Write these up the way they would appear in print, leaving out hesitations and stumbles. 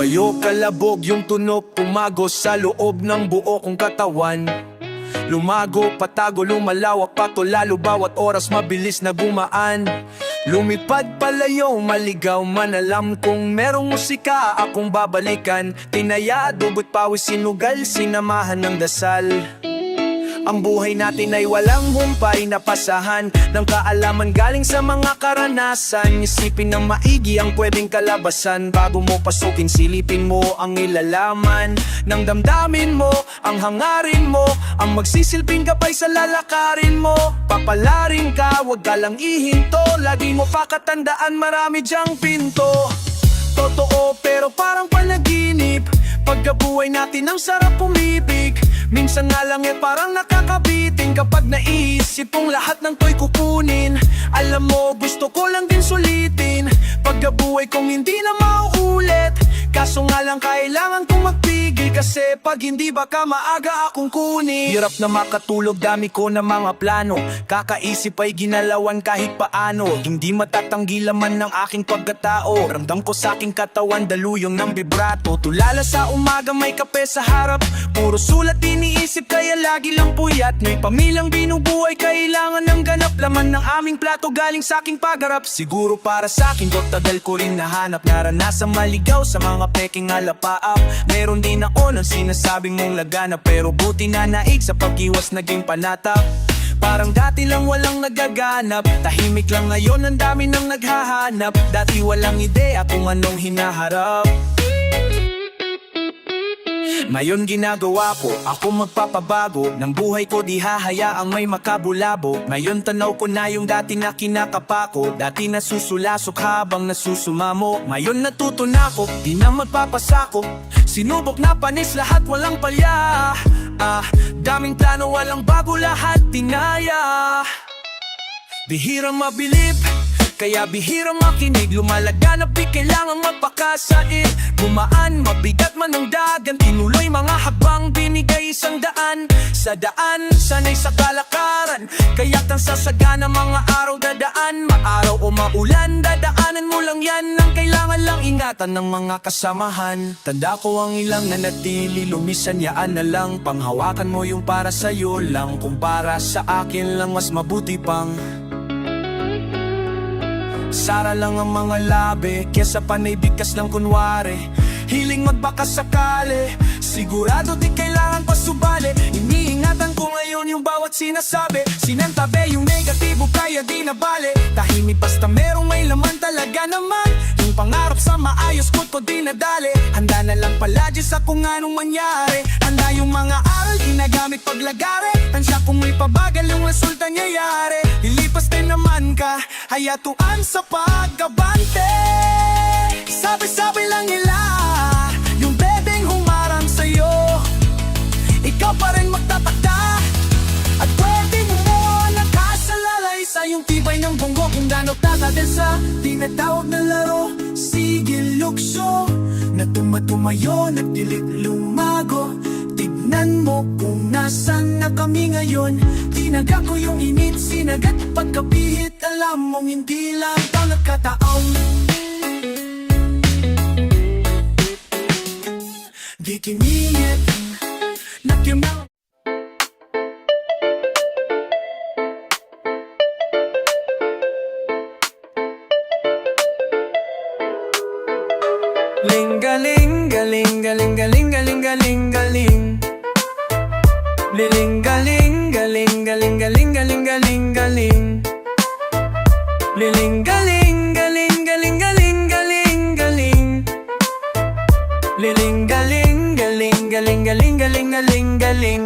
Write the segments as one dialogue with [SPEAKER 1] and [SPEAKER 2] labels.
[SPEAKER 1] Tumayo kalabog yung tunog, pumagos sa loob ng buo kong katawan. Lumago, patago, lumalawak pato, lalo bawat oras mabilis na gumaan. Lumipad palayo, maligaw man, alam kong merong musika akong babalikan. Tinaya, dugot pawis, sinugal, sinamahan ng dasal. Ang buhay natin ay walang humpay na pasahan ng kaalaman galing sa mga karanasan. Isipin ng maigi ang pwedeng kalabasan. Bago mo pasukin, silipin mo ang ilalaman ng damdamin mo, ang hangarin mo, ang magsisilbing gabay sa lalakarin mo. Papalarin ka, wag ka lang ihinto, lagi mo pakatandaan marami dyang pinto. Totoo pero parang panaginip, pagkabuhay natin ang sarap umibig. Minsan nga lang parang nakakabitin kapag naisip kong lahat ng to'y kukunin. Alam mo, gusto ko lang din sulitin pagkabuhay kong hindi na mauulit. Kaso nga lang kailangan kong magpigil, kasi pag hindi baka maaga akong kunin. Hirap na makatulog, dami ko na mga plano, kakaisip ay ginalawan kahit paano. Hindi matatanggi laman ng aking pagkatao, ramdam ko sa aking katawan daluyong ng vibrato. Tulala sa umaga may kape sa harap, puro sulat iniisip kaya lagi lang puyat. May pamilyang binubuhay, kailangan ng ganap, laman ng aming plato galing sa aking pagharap. Siguro para sa akin, tagal ko rin nahanap, naranasang maligaw sa mga peking alapaap. Meron din ako ng sinasabing mong lagana, pero buti na naig sa pag-iwas naging panatap. Parang dati lang walang nagaganap, tahimik lang ngayon ang dami nang naghahanap. Dati walang ideya kung anong hinaharap, ngayon ginagawa ko, ako magpapabago ng buhay ko, di hahayaang may makabulabo. Ngayon tanaw ko na yung dati na kinakapako, dati nasusulasok habang nasusumamo. Ngayon natuto na ko, di na magpapasako, sinubok na panis lahat walang palya. Daming plano walang bago, lahat tinaya. Bihirang mabilib, kaya bihirang makinig, lumalaganap di kailangang magpakasain. Gumaan, mabigat man ang dagan, tinuloy mga habang binigay isang daan. Sa daan, sanay sa kalakaran, kaya't ang sasagana mga araw dadaan. Maaraw o maulan, dadaanan mo lang yan. Ang kailangan lang ingatan ng mga kasamahan. Tanda ko ang ilang nanatili, lumisan yaan na lang. Panghawakan mo yung para sa'yo lang, kung para sa akin lang mas mabuti pang sara lang ang mga labi, kesa panay bigkas lang kunwari. Hiling magbakas sakali, sigurado di kailangan pasubali. Iniingatan ko ngayon yung bawat sinasabi, sinantabi yung negatibo kaya di nabali. Tahimik basta merong may laman talaga naman, yung pangarap sa maayos ko di nadali. Handa na lang palagi sa kung anong mangyari, handa yung mga aral ginagamit paglagari. Tansya kung may pabagal yung resulta nangyayari. Lilipas din naman ka, hayatuan sa pagkabante. Sabi-sabi lang nila, yung pwedeng humarang sa'yo, ikaw pa rin magtatakda. At pwede mo nakasalalay sa yung tibay ng bunggo, kung danot natin sa tinatawag na laro. Sige lukso, na tumatumayo, nagdilit lumago. Tignan mo kung nasan na kami ngayon. Tinaga ko yung init, sinagat pagkapihit. Alam mong hindi lang ito nagkataon. Di kiniyit, nakimaw. Ling galing galing galing galing galing galing galing. Liling galing galing galing galing galing galing galing. Liling galing galing galing galing galing galing. Liling galing galing galing galing galing galing galing.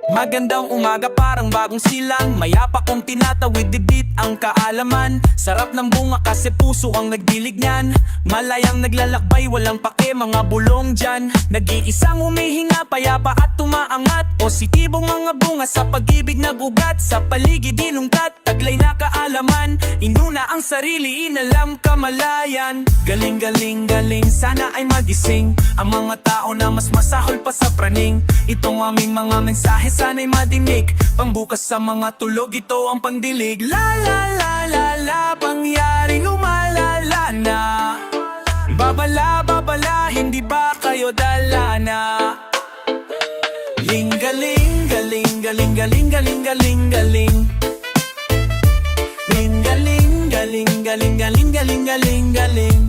[SPEAKER 1] Magandang umaga, parang bagong silang, mayapa kong tinatawid, dibdit ang kaalaman. Sarap ng bunga kasi puso ang nagdilig niyan. Malayang naglalakbay, walang pake mga bulong dyan. Nag-iisang humihinga, payapa at tumaangat. Positibong mga bunga sa pag-ibig nagugat. Sa paligid dinungkat, taglay na kaalaman. Inuna ang sarili, inalam kamalayan. Galing galing galing, sana ay magising ang mga tao na mas masahol pa sa praning. Itong aming mga mensahe sana'y madinig, pambukas sa mga tulog, ito ang pandilig. La la la la la, pangyaring lumalala na. Babala, babala, hindi ba kayo dala na? Ling-galing, galing, galing, galing, galing, galing, galing. Ling-galing, galing, galing, galing, galing, galing, galing.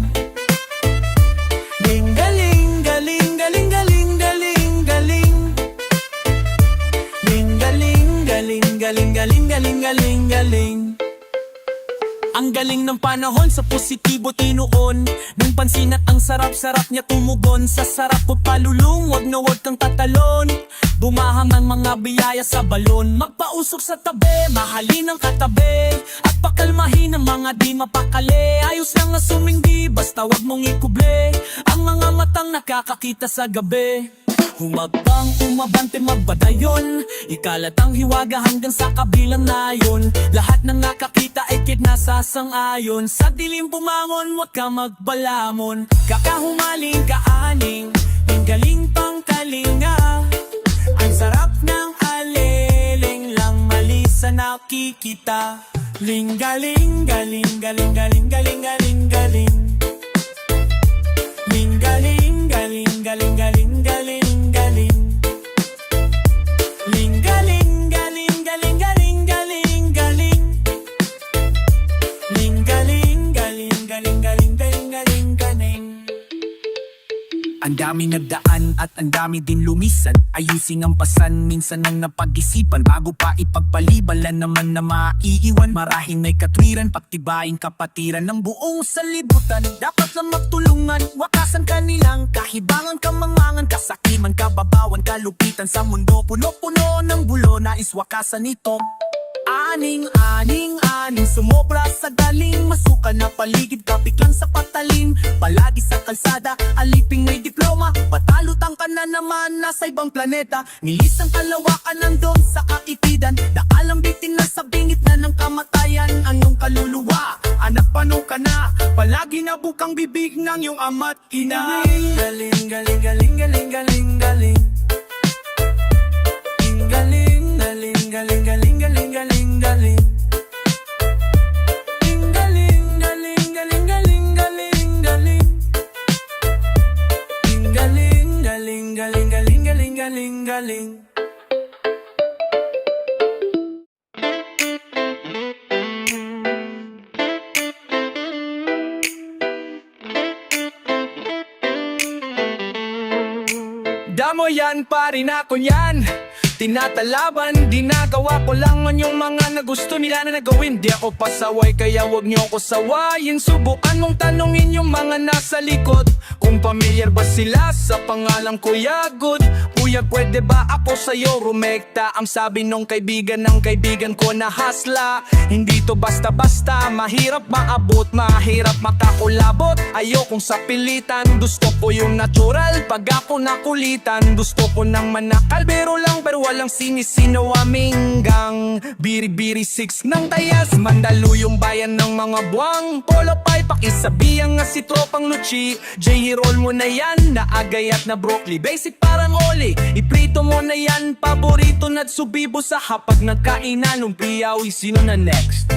[SPEAKER 1] Ling-galing, galing, galing, galing, galing, galing. Ling-galing, galing, galing, galing, galing, galing, galing. Ang galing ng panahon sa positibo tinuon. Nang pansin at ang sarap-sarap niya tumugon. Sa sarap ko palulong, wag na wag kang tatalon. Bumahang ang mga biyaya sa balon. Magpausok sa tabi, mahalin ang katabi. At pakalmahin ang mga di mapakali. Ayos lang nga sumindi, basta wag mong ikuble ang mga matang nakakakita sa gabi. Humabang, umabante, magbadayon. Ikalat ang hiwaga hanggang sa kabilang nayon. Lahat ng nakakita ay kinasasang-ayon. Sa dilim bumangon, wag ka magbalamon. Kakahumaling kaaning, ang galing pang kalinga. Ang sarap ng aleleng lang mali sa nakikita. Ling-galing, galing, galing, galing, galing, galing, galing. Ling-galing, galing, galing, galing, galing. Ling-galing, galing, galing, galing, galing, galing. Ling-galing, galing, galing, galing, galing, galing, galing. Ang dami nagdaan at ang dami din lumisan. Ayusin ang pasan, minsan ang napag-isipan. Bago pa ipagpalibalan naman na maiiwan. Marahing may katwiran, pagtibayin kapatiran ng buong salibutan. Dapat lang magtulungan, wakasan kanilang kahibangan, kamangangan, kasakiman, kababawan, kalupitan sa mundo. Puno-puno ng bulo, nais wakasan ito. Aning, aning, aning, sumobra sa daling. Masuka na paligid, kapik lang sa patalim. Palagi sa kalsada, aliping may diploma. Patalutang ka na naman, nasa ibang planeta. Nilis ang kalawakan nandun sa kaitidan. Dakalang bitin na sa bingit na ng kamatayan. Ang iyong kaluluwa, anak paano ka na? Palagi na bukang bibig ng iyong ama't ina. Galing, galing, galing, galing, galing, galing. Galing, galing, galing, galing, galing, galing, galing. Galing, galing, galing, galing, galing, galing. Galing, galing, galing, galing, galing, galing, galing. Damo yan, pari na ko yan. Tinatalaban, ginagawa ko lang ang yung mga na gusto nila na nagawin. Di ako pasaway, kaya wag niyo ako sawayin. Subukan mong tanungin yung mga nasa likod kung pamilyar ba sila sa pangalang Kuya Good. Kuya, pwede ba ako sa'yo rumekta? Ang sabi nung kaibigan ng kaibigan ko na hasla. Hindi to basta-basta, mahirap maabot, mahirap makakulabot. Ayokong sa pilitan, gusto ko yung natural. Pag ako nakulitan, gusto ko ng manakal. Biro lang pero walang sinisino aming gang. Biri-biri 6 ng tayas, Mandaluyong bayan ng mga buwang. Polo pie, pakisabihang nga si Tropang Luchi. J-roll mo na yan, naagay at na broccoli. Basic parang oli, iprito mo na yan. Paborito na't subibo sa hapag nagkainan. Lumpiyawi, sino na next?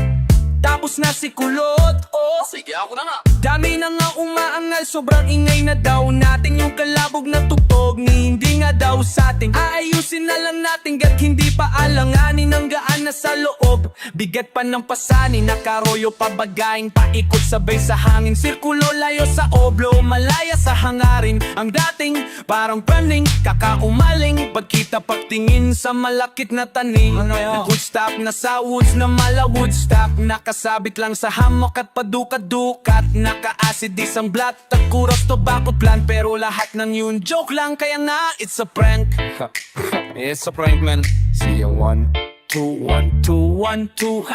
[SPEAKER 1] Tapos na si Kulot, oh sige ako na nga. Dami na nga umaangal, sobrang ingay na daw natin. Yung kalabog na tugtog ni hindi nga daw satin. Aayusin na lang natin gat hindi pa alanganin. Ang gaan na sa loob, bigat pa ng pasani. Nakaroyo pa bagayin, paikot sabay sa hangin. Sirkulo layo sa oblo, malaya sa hangarin. Ang dating parang praning, kakaumaling. Pagkita pagtingin sa malakit na taning. Woodstock na sa woods na mala Woodstock. Nakasabit lang sa hammock at padukat-dukat. Naka-acid isang blat at kuros tobacco plant. Pero lahat ng yun joke lang, kaya nga it's a prank. It's a prank, man. See you 1, 2, 1, 2, 1, 2.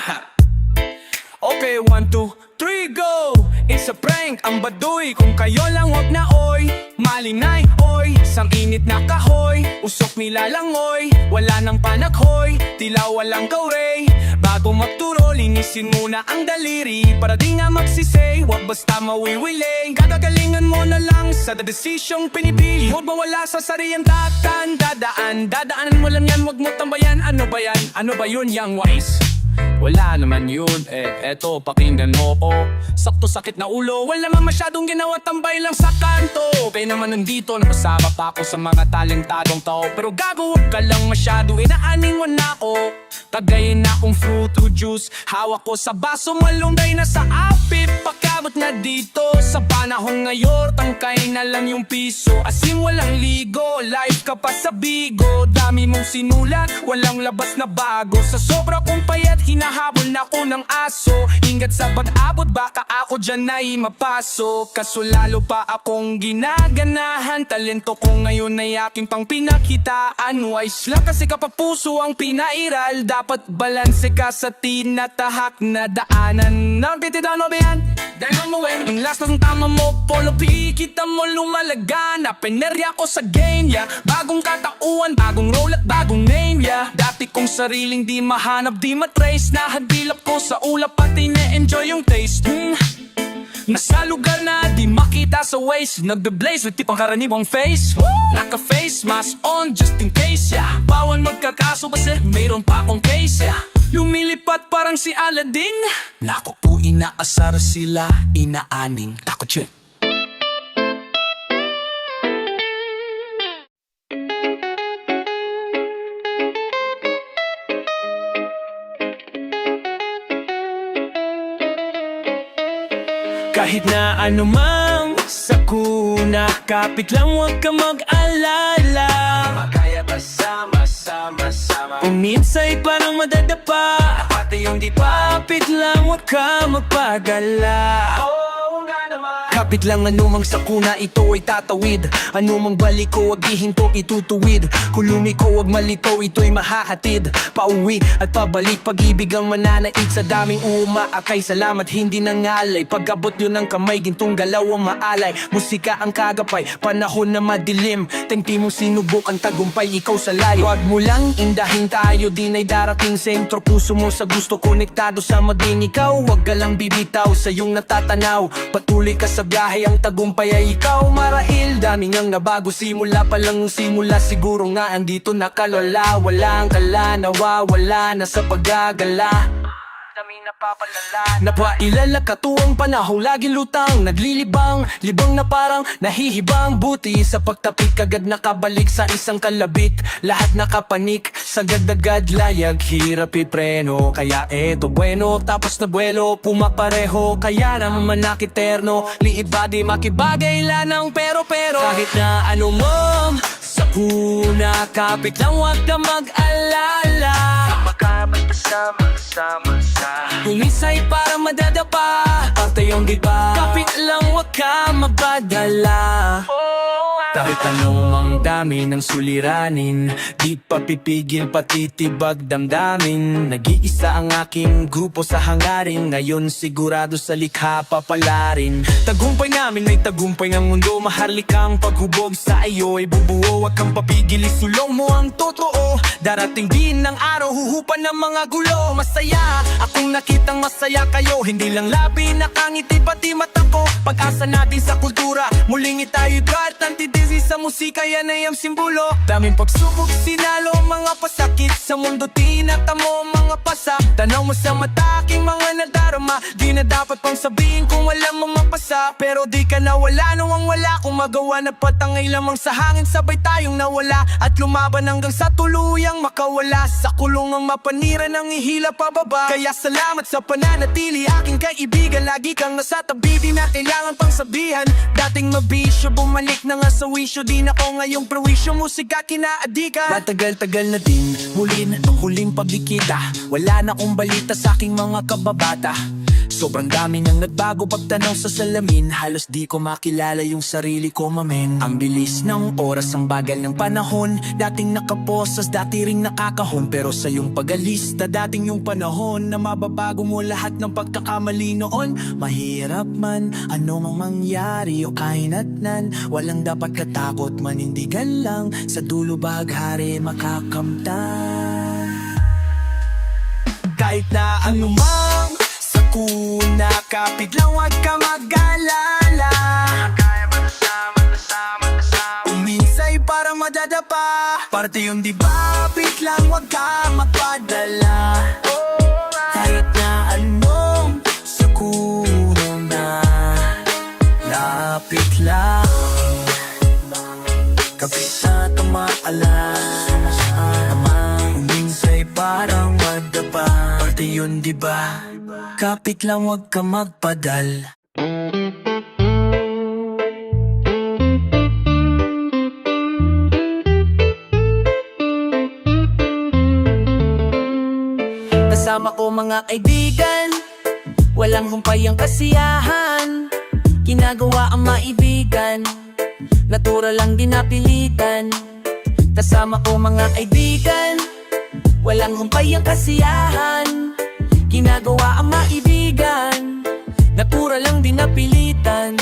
[SPEAKER 1] Okay, 1, 2, 3, go! It's a prank, ang baduy. Kung kayo lang wag na oy. Malinay, oy. Sang init na kahoy. Usok nilalangoy. Wala nang panaghoy. Tila walang kaurey. Bago magturo, linisin muna ang daliri. Para di nga magsisay, wag basta mawiwilay. Gagagalingan mo na lang sa desisyong pinipili. Huwag mawala sa sariyang dadaan. Dadaanan mo lang yan, wag mo tambayan. Ano ba yan? Ano ba yun, young wise?
[SPEAKER 2] Wala naman yun, eto pakinggan mo ko. Sakto sakit na ulo, wala naman masyadong ginawa, tambay lang sa kanto. Kaya naman nandito, napasama pa ako sa mga talentadong tao. Pero gago, wag ka lang masyado, inaaning mo na ako. Kagayin na akong fruit o juice, hawak ko sa baso, malunggay na sa apit. Pakabot na dito, sa panahon ngayon, tangkay na lang yung piso. Asim walang ligo, live ka pa sa bigo. Dami mong sinulat, walang labas na bago. Sa sobra kong payat, hinahabol na ako ng aso. Ingat sa pag-abot, baka ako dyan ay mapasok. Kaso lalo pa akong ginaganahan, talento ko ngayon ay aking pang pinakitaan. Wise lang kasi kapapuso ang pinairal, dapat balanse ka sa tinatahak na daanan. Nang pitidano ba yan? Dahil mo yung last ng tama mo, polo P, kita mo lumalagan. Penerya ko sa game, yeah. Bagong katauan, bagong role at bagong name, yeah. Dati kong sariling di mahanap, di matrace. Nahadilap ko sa ulap, pati na-enjoy yung taste. Nasa lugar na di makita sa waist, nagbe-blaze with tipang karaniwang face. Naka-face mask on just in case, yeah. Bawal magkakaso kasi mayroon pa akong case, yeah. Lumilipat parang si Aladdin. Nako po, inaasar sila, inaaning. Takot yun. Kahit na anumang sakuna, kapit lang huwag ka mag-alala. Makaya ba sama-sama? Uminsay parang madadapa, pati yung di papit lang huwag ka magpagala. Kapit lang anumang sakuna, ito ay tatawid. Anumang balik ko, wag ihinto, itutuwid. Kulumi ko, wag malito, ito'y mahahatid. Pauwi at pabalik, pag-ibig ang mananaig. Sa daming umaakay, salamat hindi nangalay. Pag-abot yun ng kamay, gintong galaw ang maalay. Musika ang kagapay, panahon na madilim. Tengti mo sinubok ang tagumpay, ikaw sa layo. Wag mo lang indahin tayo, din ay darating. Sentro puso mo sa gusto, konektado sa maging ikaw. Wag ka lang bibitaw sa iyong natatanaw. Patuloy ka sa biyahe, ang tagumpay ay ikaw marahil. Daming ang nabago, simula pa lang simula. Siguro nga andito nakalala, walang kala, nawawala na sa paggagala. Dami napapalala, napailala katuwang panahon, laging lutang, naglilibang, libang na parang nahihibang. Buti sa pagtapik, kagad nakabalik sa isang kalabit. Lahat nakapanik, sagad-agad layag, hirap ipreno. Kaya eto bueno, tapos na buwelo, pumapareho. Kaya naman nakiterno, liibadi makibagay lanang pero. Kahit na anumang sakuna, kapit lang huwag ka mag-alala. Sama-sama. Kumisay para madadapa, pati yung diba, kapit lang huwag ka mapadala. Kahit anong dami ng suliranin, di pa pipigil pati tibag damdamin. Nag-iisa ang aking grupo sa hangarin, ngayon sigurado sa likha papalarin. Tagumpay namin ay tagumpay ng mundo, maharlikang paghubog sa iyo ay bubuo. Wag kang papigil, isulong mo ang totoo. Darating din ng araw, huhupan ng mga gulo. Masaya, akong nakitang masaya kayo, hindi lang labi nakangiti pati mata ko. Pag-asa natin sa kultura, muling itayo'y gartantidis sa musika, yan ay ang simbolo. Daming pagsubok, sinalo, mga pasakit sa mundo, tinatamo mga pasak. Tanaw mo sa mata, aking mga nadarama. Di na dapat pang sabihin kung wala mong mapasa. Pero di ka nawala, nawang wala kung magawa. Nagpatangay lamang sa hangin, sabay tayong nawala. At lumaban hanggang sa tuluyang makawala. Sa kulong ang mapanira ng ihila pababa. Kaya salamat sa pananatili, aking kaibigan. Lagi kang nasa tabi, di na kailangan pang sabihan. Dating mabisyo, bumalik na nga sa wisyo. Di na ko ngayong perwisyo, musika kinaadika. Matagal-tagal na din, huling pagkikita. Wala na akong balita sa aking mga kababata. Sobrang dami nang nagbago pagtanaw sa salamin. Halos di ko makilala yung sarili ko, mamen. Ang bilis ng oras, ang bagal ng panahon. Dating nakaposas, dati ring nakakahon. Pero sa yung pag-alis, dating yung panahon na mababago mo lahat ng pagkakamali noon. Mahirap man, ano mang mangyari o kahinatnan, walang dapat katakot, manindigan lang. Sa dulo baghari makakamtan. Kahit na anumang sakuna, kapit lang huwag ka mag-alala. Kaya ba nasama? Uminsay para madadapa, parte yung di ba, kapit lang huwag ka magpadala. Kahit alam Uminsay parang madapa Parte yun diba? Kapit lang wag ka magpadal Kasama ko mga kaibigan Walang humpay ang kasiyahan Ginagawa ang maibigan Natural lang din napilitan Kasama ko mga kaibigan Walang humpay ang kasiyahan Ginagawa ang maibigan Natural lang din napilitan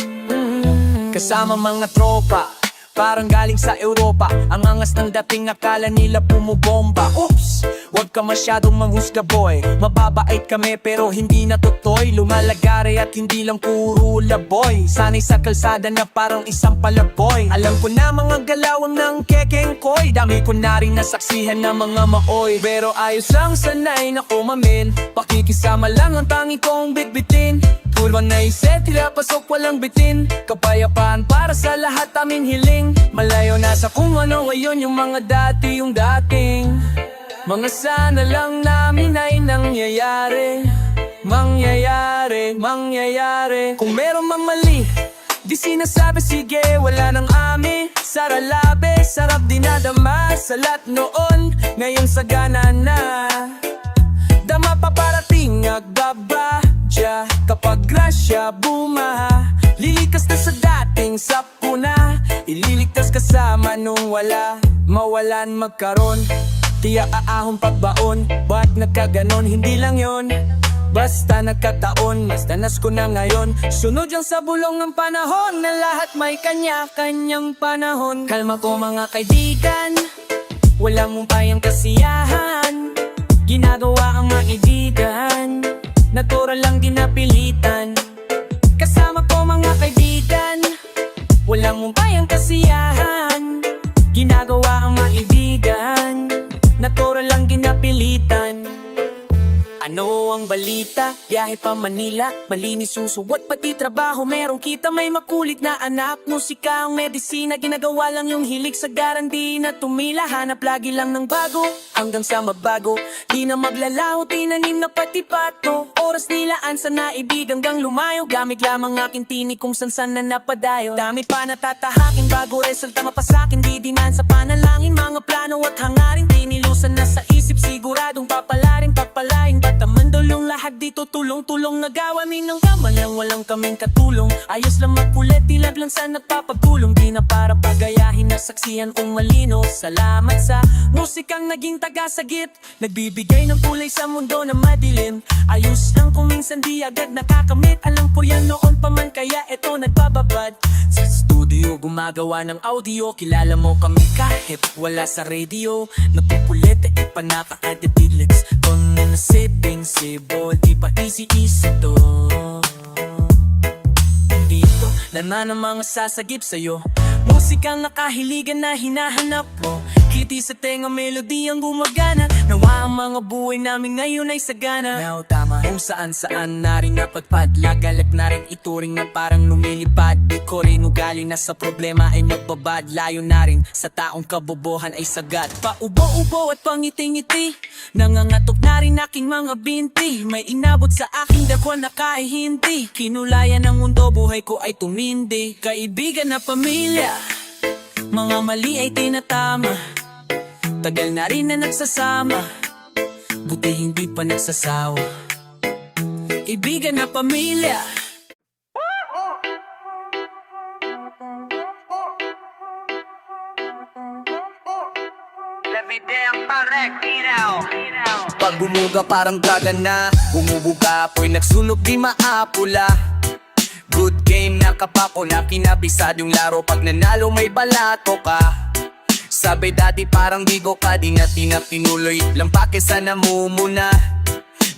[SPEAKER 2] Kasama mga tropa Parang galing sa Europa Ang angas ng dating akala nila pumubomba Oops! Huwag ka masyadong manghusga boy Mababait kami pero hindi natutoy Lumalagare at hindi lang puro laboy Sanay sa kalsada na parang isang palaboy Alam ko na mga galawang ng kekengkoy Dami ko na rin nasaksihan ng mga maoy Pero ayos lang sanay na kumamin Pakikisama lang ang tangi kong bitbitin Pulwan na iset, tila pasok walang bitin Kapayapaan para sa lahat aming hiling Malayo na sa kung ano ngayon yung mga dati yung dating Mga sana lang namin ay nangyayari Mangyayari, mangyayari Kung meron mang mali, di sinasabi sige wala nang amin Saralabe, sarap dinadama Salat noon, ngayon sagana na Dama pa parating agbabadya Kapag grasya bumaha Lilikas na sa dating sapuna Ililigtas kasama nung wala Mawalan magkaroon Tiyak aahong pagbaon Ba't nagkaganon? Hindi lang yon Basta nagkataon Mas danas ko na ngayon Sunod lang sa bulong ng panahon Na lahat may kanya-kanyang panahon Kalma ko mga kaibigan Walang humpay ang kasiyahan Ginagawa ang maibigan Natural lang din napilitan Kasama ko mga kaibigan Walang humpay ang kasiyahan Ginagawa ang maibigan Natural lang ginapilitan Ano ang balita? Biyahe pa Manila Malinis susuwat pati trabaho Merong kita may makulit na anak Musika ang medisina Ginagawa lang yung hilig sa garanti na tumila Hanap lagi lang ng bago Hanggang sa mabago Di na maglalaho Tinanim na pati pato Oras nilaan sa naibig hanggang lumayo Gamit lamang aking tinig kung san-san na napadayo Dami pa natatahakin Bago resulta mapasakin Di dinan sa panalangin Mga plano at hangarin Di nilusan na sa isip Siguradong papalarin Papalain Tamandulong lahat dito tulong-tulong Nagawamin ng kamalang walang kaming katulong Ayos lang magkulit, dilab lang sa nagpapagulong Di na para pagayahin na saksiyan kung malino Salamat sa musikang naging tagasagit Nagbibigay ng kulay sa mundo na madilim Ayos lang kung minsan di agad nakakamit Alam ko yan noon pa man kaya eto nagbababad Sa studio gumagawa ng audio Kilala mo kami kahit wala sa radio Napupulete e panapaka-detilex Kung nanasiping sibol Di pa easy-easy to Dito na mga sasagip sa'yo Musikang nakahiligan na hinahanap mo Kiti sa tenga melody ang gumagana Nawa ang mga buhay namin ngayon ay sagana Now tama kung saan-saan na rin napagpadla Galak na rin ituring na parang lumilipad Di ko rin ugali na sa problema ay magbabad Layo na rin sa taong kabobohan ay sagat Paubo-ubo at pangiti-ngiti Nangangatok na rin aking mga binti May inabot sa aking dakwan na kahihindi Kinulayan ng mundo buhay ko ay tumindi Kaibigan na pamilya Mga mali ay tinatama Tagal na rin na nagsasama Buti hindi pa nagsasawa Ibigan na pamilya Pag bumuga parang gagana Bumubuga apoy nagsunog di maapula Good game na kapako na kinabisad yung laro Pag nanalo may balato ka Sabi dati parang bigo ka Di na tinuloy Lampake sa namumuna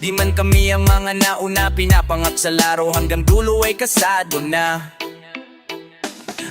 [SPEAKER 2] Di man kami ang mga nauna Pinapangak sa laro hanggang dulo ay kasado na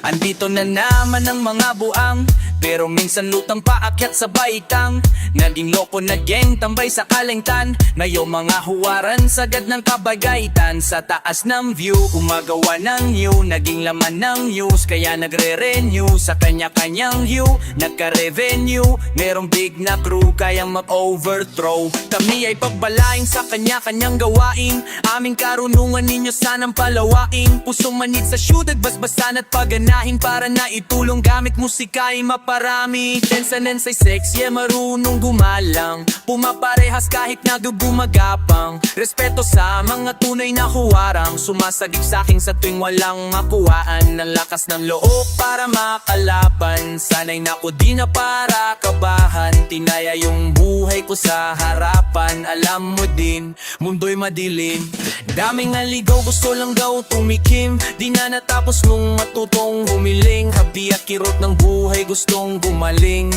[SPEAKER 2] Andito na naman ang mga buang Pero minsan lutang paakyat sa baitang Naging loko na gang, tambay sa kalengtan Ngayong mga huwaran, sagad ng kabagaitan Sa taas ng view, gumagawa ng new Naging laman ng news, kaya nagre-renew Sa kanya-kanyang hue, nagka-revenue Merong big na crew, kayang mag-overthrow Kami ay pagbalaing sa kanya-kanyang gawain Aming karunungan ninyo sanang palawain Pusong manid sa syudad, basbasan at paganahin Para na itulong gamit musika ay maparami Tensa-nensay sex, yeah marunong gumalang Pumaparehas kahit nagugumagapang Respeto sa mga tunay na huwarang Sumasagip sa'kin sa tuwing walang makuhaan Ng lakas ng loob para makalaban Sanay na ko di na para kabahan Tinaya yung buhay ko sa harapan Alam mo din, mundo'y madilim Daming naligaw, gusto lang daw tumikim Di na natapos nung matutong humiling Habi at kirot ng buhay, gustong gumaling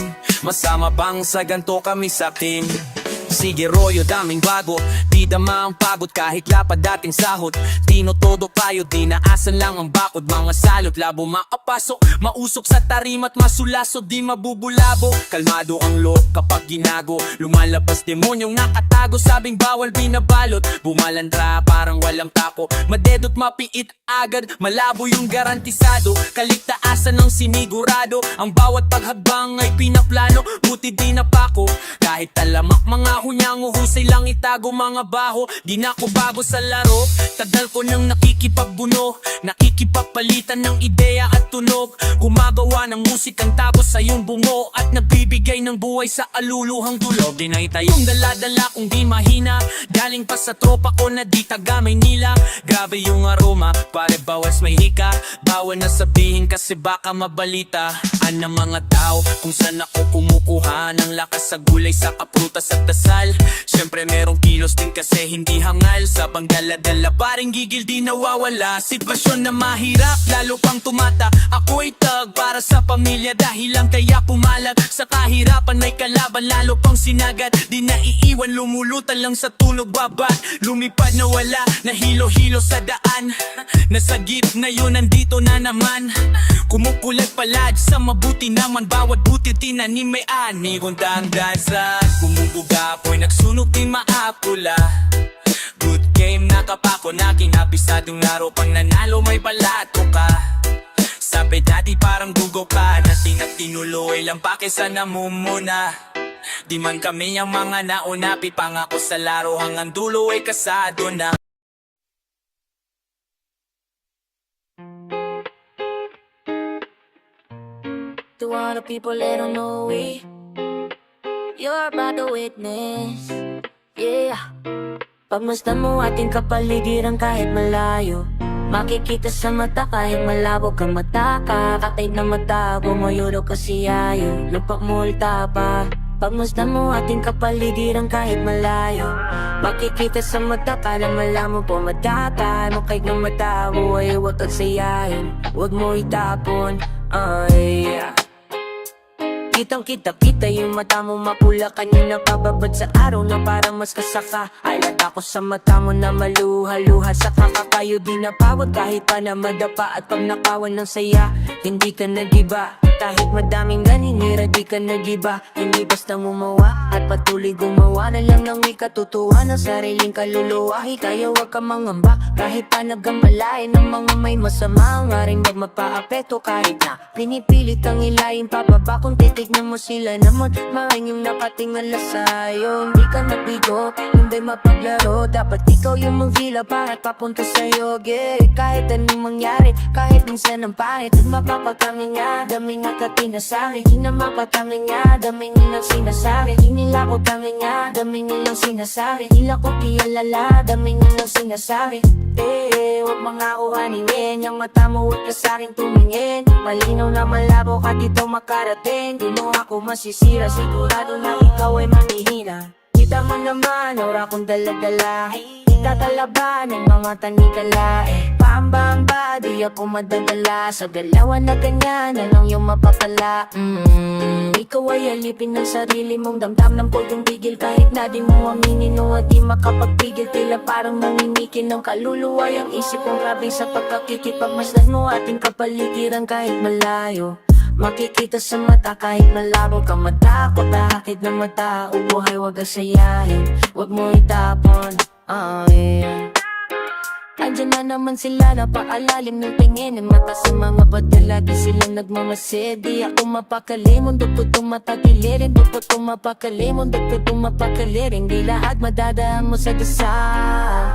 [SPEAKER 2] Masama bang sa ganto kami sa team? Sige Royo, daming bago Di dama ang pagod kahit lapad dating sahod Tino todo payo, di naasan lang ang bakod Mga salot, labo makapasok Mausok sa tarimat, masulaso, di mabubulabo Kalmado ang loob kapag ginago Lumalabas demonyong nakatago Sabing bawal binabalot Bumalandra parang walang tako Madedot mapiit agad, malabo yung garantisado Kaligtaasan ng sinigurado Ang bawat paghadbang ay pinaplano Buti di napako Kahit talamak mga hunyang uhusay lang itago mga baho Di na ko bago sa laro Tagal ko nang nakikipagbuno Nakikipagpalitan ng ideya at tunog Gumagawa ng musikang tapos sa iyong bungo At nagbibigay ng buhay sa aluluhang dulog Di na itayong dala-dala kung di mahina Galing pa sa tropa ko na di taga Maynila Grabe yung aroma, pare bawas may hika Bawal na sabihin kasi baka mabalita Ang mga tao kung saan ako kumukuha Ng lakas sa gulay sa kaprutas at dasal Siyempre merong kilos din kasi hindi hangal Sabang dala-dala paring gigil di nawawala Sitwasyon na mahirap lalo pang tumata Ako ay tag para sa pamilya Dahil lang kaya pumalag Sa kahirapan may kalaban lalo pang sinagad Di naiiwan lumulutan lang sa tulog babat Lumipad na wala nahilo-hilo sa daan Nasa gitna yun nandito na naman Kumukulag palad sa mabuti naman Bawat buti tinanim may ani Kung daan-dansan Bumubuga apoy nagsunog di maapula Good game nakapako na kinapisadong laro Pang nanalo may balato ka Sabi dati parang gugo ka Dating at tinuloy lang pa kesa namumuna Di man kami ang mga nauna Pipangako sa laro hanggang dulo ay kasado na
[SPEAKER 3] To all the people that don't know we You're about to witness Yeah Pagmasdan mo ating kapaligiran kahit malayo Makikita sa mata kahit malabo ka mata ka Kakait na mata, bumayuro ka siyayo Lupak multa pa Pagmasdan mo ating kapaligiran kahit malayo Makikita sa mata ka na malaman po matata Makait na mata, buhay huwag kang sayahin Huwag mo itapon, ay Kitang-kita yung mata mo mapula Kanina pababad sa araw na parang mas kasaka Alat ako sa mata mo na maluha-luha Sa kakakayo di napawag kahit pa na madapa At pag nakawan ng saya, hindi ka nagiba Kahit madaming ganinira di ka nagiba Hindi basta gumawa at patuloy gumawa Na lang ng ikatutuwa ng sariling kaluluwa Kaya huwag ka mangamba kahit pa nagkamalain Ng mga may masama nga rin magmapaapeto Kahit na pinipilit ang ilayin pababa Kung titignan mo sila naman maing yung nakatingala sa'yo Hindi ka nabigo, hindi mapaglaro Dapat ikaw yung magvila para papunta sa'yo yeah. Kahit anong mangyari, kahit minsan ang pangit At mapapagkangin nga, daming nakatinasabi Di na mapatangin nga, daming nilang sinasabi Di nila ko tangin nga, daming nilang sinasabi Nila ko kialala, daming nilang sinasabi huwag mga uhaningin Yung mata mo huwag ka sa'kin tumingin Malinaw na malabo ka dito makarating Di mo ako masisira, sigurado na ikaw ay manihina Kita mo naman, aura kong dala-dala Tatalaban ng mga tanikala Pambamba, di ako madadala Sa galawan na ganyan, anong yung mapapala Ikaw ay alipin ng sarili mong damdam ng pwedeng bigil Kahit na di mo aminin o di makapagpigil Tila parang nangingikin ng kaluluwa Yung isip kong grabe sa pagkakikipagmasdan mo Ating kapaligiran kahit malayo Makikita sa mata kahit malabo ka matakot. Kahit na mata, buhay wag asayahin, wag mo itapon. Yeah. Andyan na naman sila, napaalalim ng tingin ng mata sa mga bata, lagi silang nagmamasid. Di ako mapakali, mundo po tumatagilirin. Di po tumapakali, mundo po tumapakalirin. Di lahat madadaan mo sa dasa.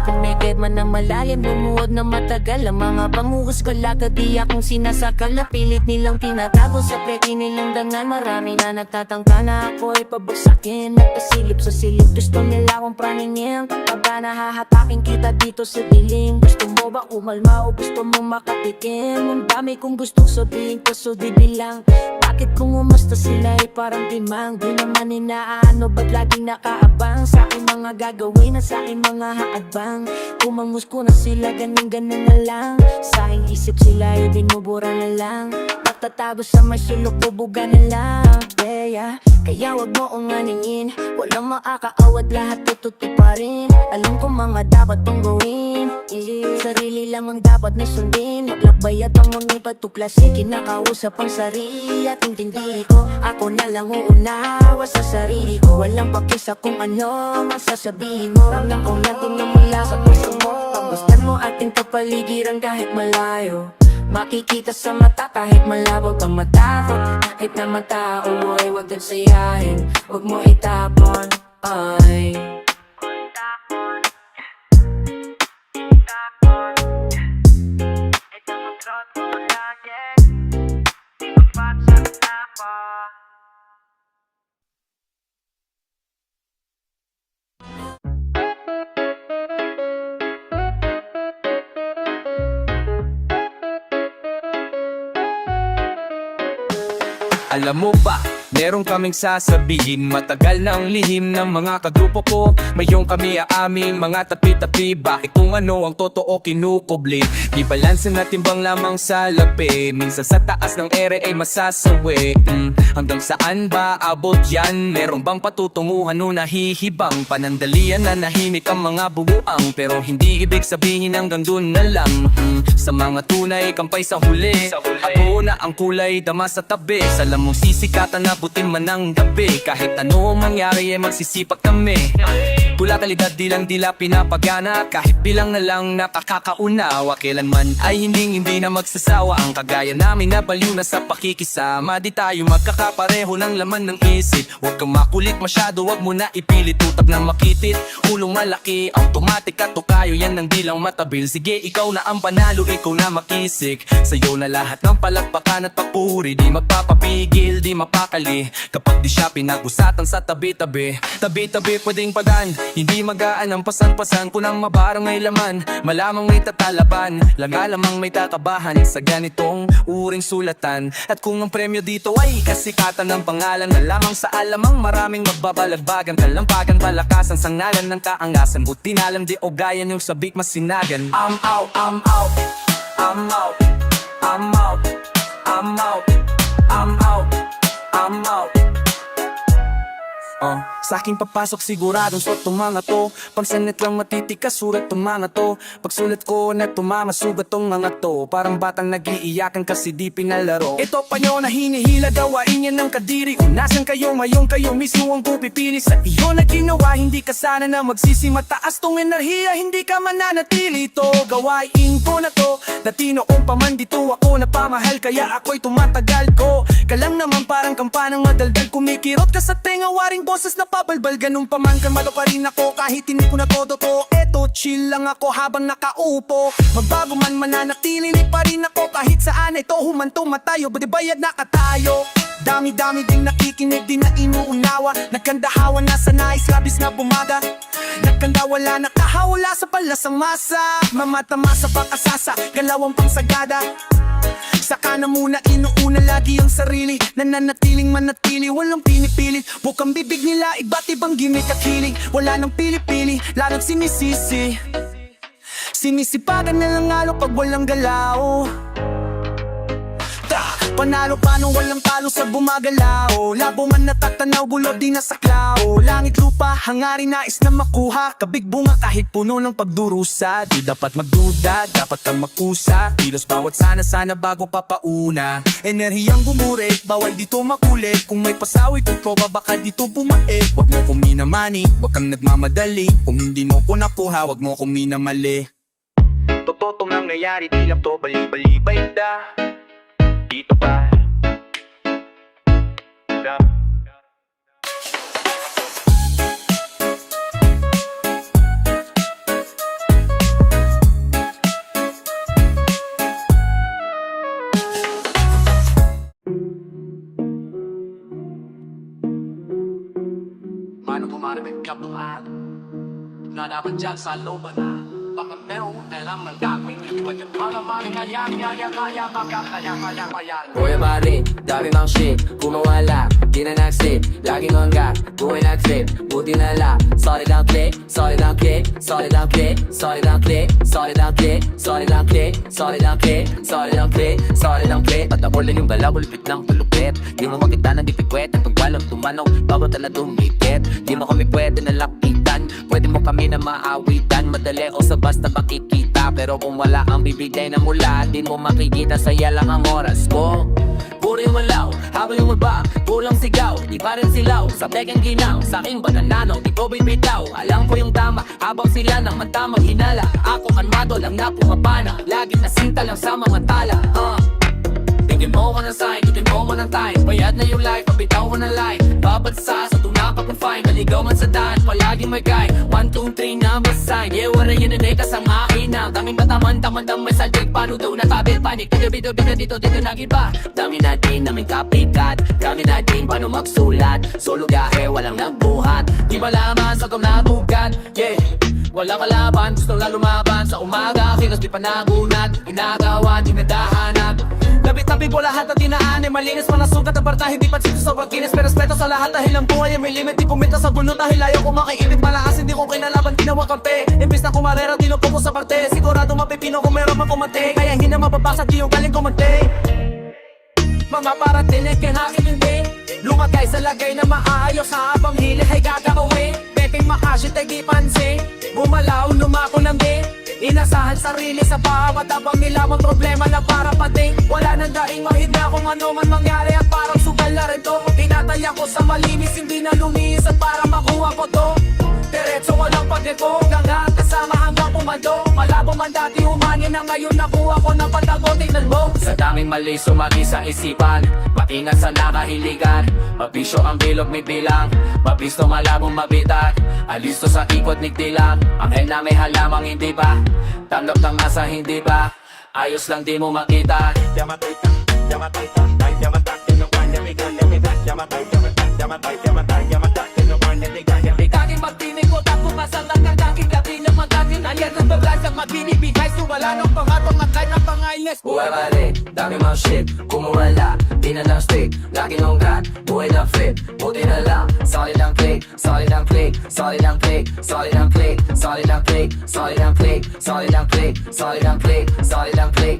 [SPEAKER 3] Kung may man na malalim, lumuwag na matagal. Ang mga panguhus ko laga, di akong sinasakal. Napilit nilang tinatago sa preti nilang dangal. Marami na nagtatangka na ako ay pabagsakin. Nagpasilip sa silip, gusto nila akong praningin. Kapag nahahatakin kita dito sa dilim. Gusto mo ba umalma o gusto mo makatikim? Ang dami kong gustong sabihin kaso di bilang. Bakit kung umasta sila ay parang timang? Di naman inaano ba't laging nakaabang sa aking mga gagawin at sa aking mga haadbang? Umangus ko na sila, ganun-ganun na lang. Sa aking isip sila ay binubura na lang. Pagtatago sa may sulok, bubuga na lang. Yeah. Kaya wag mo kong aningin, walang makakaawat, lahat tututuparin. Alam ko mga dapat pang gawin, sarili lang ang dapat na sundin. Maglakbay at ang mga patuklasin, kinakausap ang sarili at intindi ko. Ako na lang uunawa sa sarili ko, walang pakisa kung ano masasabihin mo. Ramdam ko na mula sa puso mo. Pagmasdan mo ating kapaligiran kahit malayo. Makikita sa mata kahit malabo kang matakot. Kahit na matao ay wag kang sayahin, wag mo itapon. Ay
[SPEAKER 2] Alam mo ba, meron kaming sasabihin. Matagal ng lihim ng mga kagrupo ko. Mayong kami aamin, mga tapi-tapi. Bakit kung ano ang totoo kinukubli? Di balanse na timbang lamang sa lapi. Minsan sa taas ng ere ay masasawi. Hanggang saan ba abot yan? Meron bang patutunguhan o nahihibang? Panandalian na nahimik ang mga bubuang. Pero hindi ibig sabihin hanggang dun na lang. Sa mga tunay, kampay sa huli. Ako na ang kulay, dama sa tabi. Salam mong sisikatan, nabutin man ang gabi. Kahit ano mangyari ay magsisipag kami. Pula kalidad, di lang dila pinapagana. Kahit bilang na lang nakakakaunawa. Kailanman ay hindi na magsasawa. Ang kagaya namin na baliw na sa pakikisama. Di tayo magkakapareho ng laman ng isip. Huwag kang makulit masyado, huwag mo na ipilit. Tutab na makitit, ulong malaki. Automatic at tukayo, yan ang dilang matabil. Sige, ikaw na ang panalo, ikaw na makisik. Sa'yo na lahat ng palakpakan at papuri. Di magpapapigil, di mapakali. Kapag di siya pinag-usatan sa tabi-tabi. Tabi-tabi pwedeng padan, hindi magaan ang pasan-pasan. Kunang mabarang may laman, malamang may tatalaban. Lamang may tatabahan sa ganitong uring sulatan. At kung ang premyo dito ay kasikatan ng pangalan na lamang sa alamang maraming magbabalagbagan. Kalampagan, palakasan, sangalan ng kaangasan. Buti na lang di o gaya yung sabik masinagan. I'm out, I'm out, I'm out, I'm out, I'm out, I'm out, I'm out. Sa aking papasok siguradong suot tong mga to. Pagsanit lang matitikas surat tong mga to. Pagsulat ko na tumama sugat tong mga to. Parang batang nag-iiyakan kasi di pinalaro. Ito pa nyo na hinihila, gawain yan ng kadiri. Kung nasan kayo ngayon, kayo mismo ang pupipili. Sa iyo na ginawa, hindi ka sana na magsisi. Mataas tong enerhiya, hindi ka mananatili. To gawain ko na to, dati noong paman dito ako napamahal. Kaya ako'y tumatagal ko. Kalang naman parang kampanang madaldal. Kumikirot ka sa tenga, waring boses na pabalbal. Ganun pa man kalmado pa rin ako kahit hindi ko na todo to. Eto chill lang ako habang nakaupo. Magbago man mananatili pa rin ako kahit saan. Ito humantong matayo, badibayad na katayo. Dami-dami ding nakikinig, di na inuunawa. Nagkandahawan na sa nais, labis na bumada. Nagkandawala, nakahawala sa palasang masa. Mamatamasa pa kasasa, galawang pangsagada. Saka na muna inuuna lagi ang sarili. Nananatiling manatili, walang pinipilit. Bukang bibig nila, iba't ibang gimmick at hiling. Wala nang pili-pili, lalo't sinisisi. Sinisipagan na lang lalo pag walang galaw.
[SPEAKER 1] Panalo paano walang talo sa bumagalaw. Labo man natatanaw, bulod di nasaklaw. Langit lupa, hangarin nais na makuha. Kabig bunga kahit puno ng pagdurusa. Di dapat magduda, dapat kang magkusa. Kilos bawat sana bago papauna. Enerhiyang gumurit, bawal dito makulit. Kung may pasawi kung proba baka dito bumait. Huwag mo kong minamani, huwag kang nagmamadali. Kung hindi mo ko nakuha, huwag mo kong minamali. Totoo tong nangyayari, di lang to bali-bali da. Dito pa da.
[SPEAKER 2] Paano pumarapit ka buhat? Na dapat dyan sa looban na baka meron na lang magagawin. Pwede pala maring ayan, kaya makakaya. Kuya pare, dami mang shit, kumawala, di na nag-sit. Laging on God, buhay nag-trip, buti na la. Solid ang click, solid ang click, solid ang click, solid ang click, solid ang click, solid ang click, solid ang click, solid ang click, solid ang click. Patabolan yung galaw, ulipit ng tulupit. Di mo makita ng dipikwet, at pagwalang tumanong, bago tala dumikit. Di mo kami pwede na lapitan, pwede mo kami na maawitan. Madali o sa basta makikita, pero kung wala ang bibigay na mula, di mo makikita, saya lang ang oras ko. Puro yung malaw, habang yung iba, kulang sigaw, di pa rin silaw. Sa tegang ginaw, sa aking bananano, di ko bibitaw. Alam ko yung tama, habang sila naman tamang hinala. Ako kalmado lang na pumapana, lagi nasinta lang sa mga tala. Tingin mo ko ng sign, tingin mo ko ng time. Bayad na yung life, pabitaw ko ng life. Babagsa sa tunaka kung fine, maligaw man sa daan, palaging may guy. 1, 2, 3 number sign, yeah, wala yun na kasama akin. Daming bataman, tamandang may saldig, paano daw natabit, panik. Bida dito nagiba. Dami natin naming kapikat, dami natin paano magsulat. Solo gahe, walang nagbuhat, di malaman sa kumatugan, yeah. Wala kalaban, gusto lang lumaban. Sa umaga, kilos di panagunat, ginagawa, dinadahanap. Labit-labig ko lahat at dinaanin, malinis man ang sugat at barta, hindi pansito sa pagkinis. Pero respeto sa lahat dahil ang buhay ay may limit. Di puminta sa gulo dahil ayaw ko makiinit. Malakas hindi ko kinalaban, ginawa kampe. Imbis na kumarera, tinok ko sa parte. Sigurado mapipino kung meron man kumante. Kaya hindi na mababasa, di yung galing kumante. Mga paratinig, kinakin hindi lumagay sa lagay na maayos. Habang hilit ay gagawin, pepeng makasit ay di pansin. Bumalaw, lumako ng din, inasahan sarili sa bawat abang nilamang problema na para pating. Wala nang daing mahina kung ano man mangyari at parang sugal na rin to. Tinataya ko sa malinis, hindi na lumis at para makuha ko to. Diretso walang pagdeko, hanggang kasama hanggang pumando. Malabo man dati humangin na ngayon nakuha ko ng patago, tignan mo. Sa daming mali sumagi sa isipan, matingan sa nakahiligan. Mabisyo ang bilog may bilang, mabisto malabong mabitak. Alisto sa ikot ni tilang, anghel na may halamang hindi ba? Tanggap ng nasa hindi ba? Ayos lang di mo makita.
[SPEAKER 4] Yamatita, yamatita, ay yamata, kinukuha niya bigan, yamatay, yamatay,
[SPEAKER 2] Ikaging magtinig ko, tako pasang nagkakaking gabi ng magating. Aliyan ng bablasang magbinibigay, sumala ng pangatong nakay ng pangailes. Buhay pare, dami mga shit, kumuwala, di na lang stick. Lagi nung God, buhay na fit, buti na lang. Solid ang click, solid ang click, solid ang click, solid ang click, solid ang click, solid ang click, solid ang click, solid ang click, solid ang click.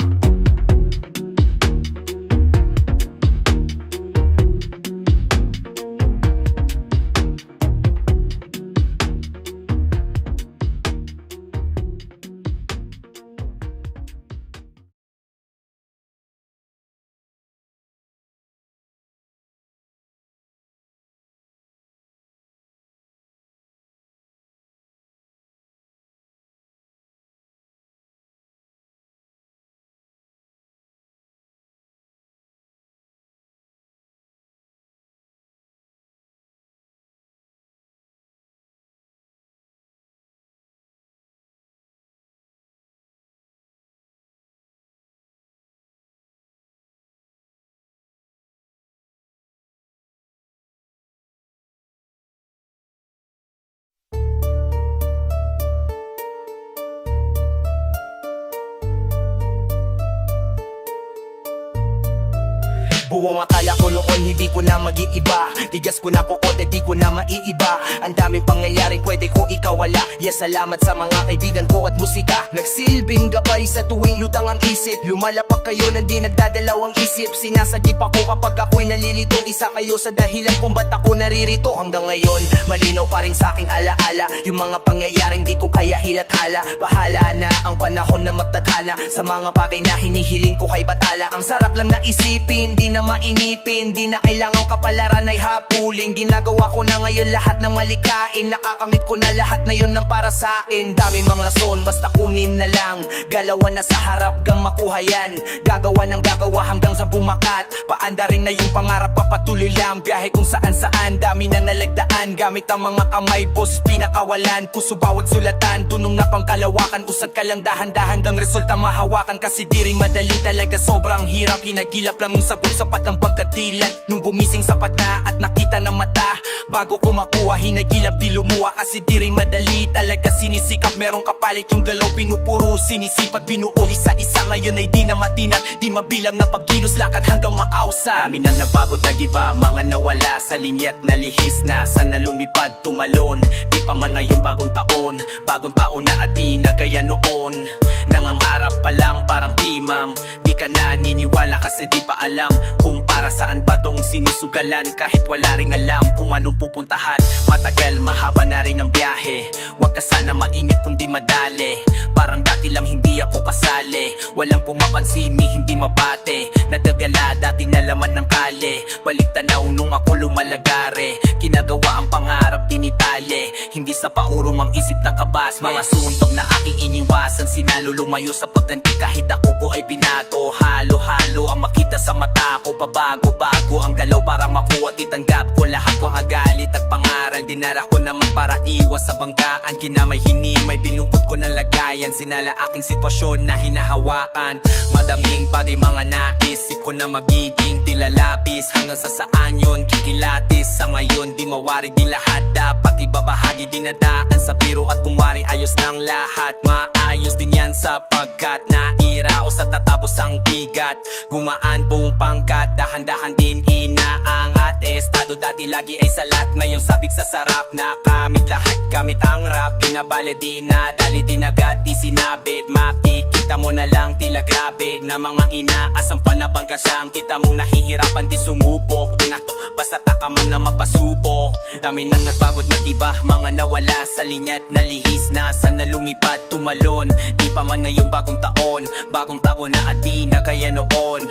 [SPEAKER 5] Buong akala ko noon hindi ko na mag-iiba. Tigas ko na pukot di ko na maiiba. Ang daming pangyayaring pwede ko ikawala. Yes, salamat sa mga kaibigan ko at musika. Nagsilbing gabay sa tuwing lutang ang isip. Lumalapak kayo na di nagdadalawang isip. Sinasagip ako kapag ako'y nalilito. Isa kayo sa dahilan kung ba't ako naririto. Hanggang ngayon, malinaw pa rin sa aking alaala. Yung mga pangyayaring di ko kaya hilathala. Bahala na ang panahon na magtadhana sa mga bagay na hinihiling ko kay batala. Ang sarap lang na isipin, di na mainipin. Di na kailangang kapalaran ay hapuling. Ginagawa ko na ngayon lahat ng malikain. Nakakamit ko na lahat na yun ng para sa akin. Dami mga rason, basta kunin na lang. Galawan na sa harap, gang makuha yan. Gagawa ng gagawa hanggang sa bumakat. Paanda rin na yung pangarap, papatuloy lang. Biyahe kung saan saan, dami na nalagdaan. Gamit ang mga kamay, boss, pinakawalan. Puso bawat sulatan, tunong na pangkalawakan. Usad ka lang dahan-dahan, hanggang resulta mahawakan. Kasi di rin madali talaga, sobrang hirap. Hinagilap lang yung sabon, sapat ang pagkatilan. Nung gumising sapat na at nakita ng mata. Bago ko makuha, hinagilap di lumuha. Kasi di rin madali talaga, sinisikap. Merong kapalit yung galaw, pinupuro. Sinisipat, binuo, isa-isa. Ngayon ay di na matinag, di mabilang na pagkilos. Lakad hanggang makausa. Dami na nagbago, nag-iba, mga nawala sa linyat na lihis na. Sana lumipad, tumalon. Di pa man ngayon bagong taon. Bagong taon na at di na gaya noon. Nangangarap pa lang parang timang. Di ka naniniwala kasi di pa alam kung para saan ba tong sinusugalan. Kahit wala ring alam kung anong pupuntahan. Matagal, mahaba na rin ang biyahe. Huwag ka sana mainit kung di madali. Parang dati lang hindi ako kasali. Walang pumapansin, hindi mabate. Nadagala dati na laman ng kale. Balik tanaw nung ako lumalagare. Ginagawa ang pangarap, tinitali. Hindi sa paurong ang isip na kabas. Mga suntog na aking iniwasan. Sinalo lumayo sa pagtanti kahit ako ko ay binato. Halo-halo ang makita sa mata ko. Pabago-bago ang galaw para makuha. Titanggap ko lahat ko agalit at pangaral. Dinara ko naman para iwas sa banggaan. Kinamay hinimay, binukod ko ng lagayan. Sinala aking sitwasyon na hinahawakan. Madaming pati mga nais. Isip ko na magiging tilalapis. Hanggang sa saan yun kikilatis. Sa ngayon di mawari di lahat. Dapat ibabahagi dinadaan sa biro at kumwari ayos ng lahat. Maayos din yan sapagkat naira o sa tatapos ang bigat. Gumaan buong pangkat, dahan-dahan din inaangat. Estado dati lagi ay salat, ngayon sabik sa sarap. Nakamit lahat gamit ang rap. Pinabali di nadali, dinagad di sinabit. Makikita mo na lang tila grabe na mga inaasang panabang kasyang. Kita mong nahihirapan di sumubok. Pinato basta taka man na mapasubok. Dami nang nagpagod na iba, mga nawala sa linyat na lihis na. Sana lumipad, tumalon. Di pa man ngayong bagong taon. Bagong taon na at di na kaya noon.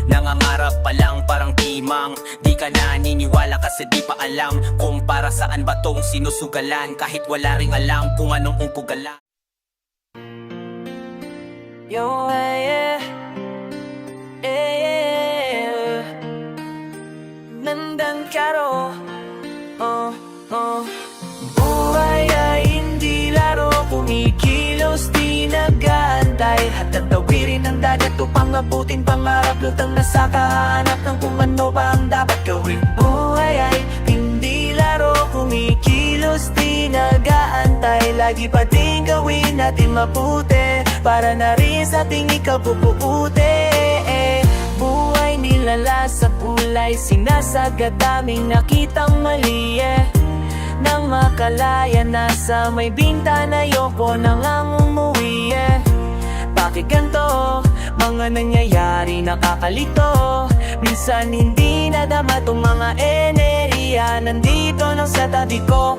[SPEAKER 5] Nangangarap pa lang parang timang. Di ka naniniwala kasi di pa alam kung para saan ba tong sinusugalan. Kahit wala ring alam kung anong upugalan.
[SPEAKER 3] Yo, yeah, yeah. Nandan karo, buhay ay hindi laro. Kumikilos di nag-aantay. At tatawirin ang dagat upang abutin pangarap. Lutang na sa kahanap ng kung ano ba ang dapat gawin. Buhay ay hindi laro. Kumikilos di nag-aantay. Lagi pa din gawin natin mabuti para na rin sa ating ikabubuti. Buhay nilala sa kulay. Sinasagad daming nakitang mali. Nang makalaya na sa may bintana, ayoko nang ang umuwi. Bakit ganto? Mga nangyayari nakakalito. Minsan hindi nadama tong mga enerhiya. Nandito lang sa tabi ko,